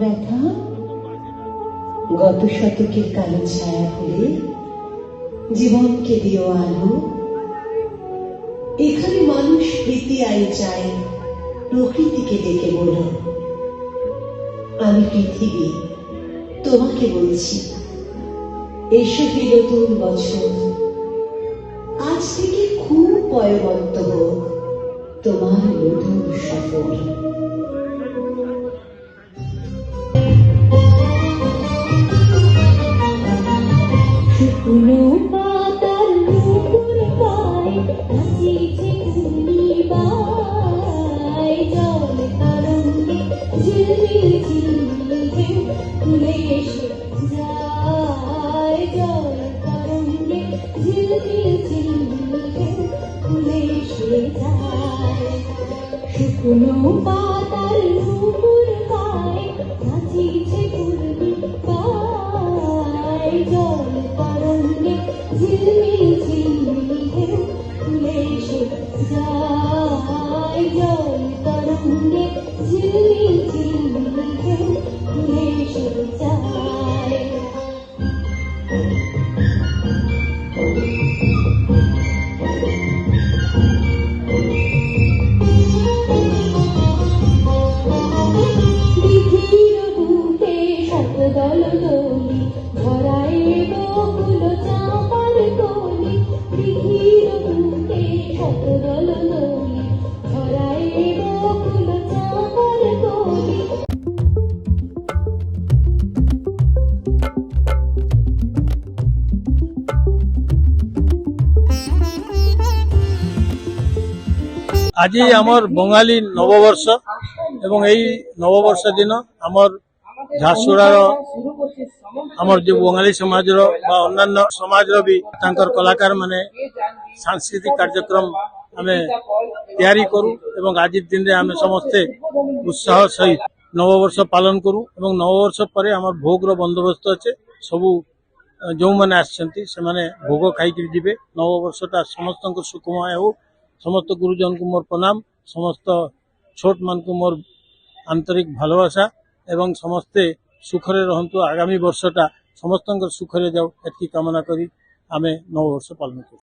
ব্যথা গত শতকের কালো ছায়া ফুলে জীবনকে দিও আলো। এখানে মানুষ প্রীতি আই চায়, প্রকৃতিকে ডেকে বলো আমি পৃথিবী তোমাকে বলছি এসো হে নতুন বছর। আজ থেকে খুব পয়বন্ত হোক তোমার নতুন সফর। শুকনো পাতার নূপুর গায়ে নাচিছে ঘূর্ণিবায়, জল তরঙ্গে ঝিলমিল ঝিলমিল ঢেউ তুলে এসে যায়, জল তরঙ্গে ঝিলমিল ঝিলমিল ঢেউ তুলে এসে যায়। শুকনো পাতার নূপুর গায়ে নাচিছে ঘূর্ণিবায়, জল তরঙ্গে ঝিলমিল ঝিলমিল ঢেউ তুলে এসে যায়, জল তরঙ্গে ঝিলমিল ঝিলমিল ঢেউ তুলে এসে যায়। দিঘির বুকে শতদল দোলি ভরায় বকুল চাঁপার কলি, দিঘির বুকে শতদল দোলি ভরায় বকুল চাঁপার কলি। আজি আমার বঙ্গালী নববর্ষ এবং এই নববর্ষ দিন আমার ঝারসুড়ার আমার যে বঙ্গালী সমাজর বা অন্যান্য সমাজর বি তাঙ্কর কলাকার মানে সাংস্কৃতিক কার্যক্রম আমি তৈরি করু এবং আজির দিনে আমি সমস্তে উৎসাহ সহিত নববর্ষ পালন করু এবং নববর্ষ পরে আমার ভোগর বন্দোবস্ত আছে সবু ଯେଉଁମାନେ ଆସିଛନ୍ତି ସେମାନେ ଭୋଗ ଖାଇକିରି ଯିବେ। ନବବର୍ଷଟା ସମସ୍ତଙ୍କ ସୁଖମୟ ହେଉ। ସମସ୍ତ ଗୁରୁଜନଙ୍କୁ ମୋର ପ୍ରଣାମ, ସମସ୍ତ ଛୋଟ ମାନଙ୍କୁ ମୋର ଆନ୍ତରିକ ଭାଲବାସା ଏବଂ ସମସ୍ତେ ସୁଖରେ ରହନ୍ତୁ। ଆଗାମୀ ବର୍ଷଟା ସମସ୍ତଙ୍କର ସୁଖରେ ଯାଉ ଏତିକି କାମନା କରି ଆମେ ନବବର୍ଷ ପାଳନ କରୁ।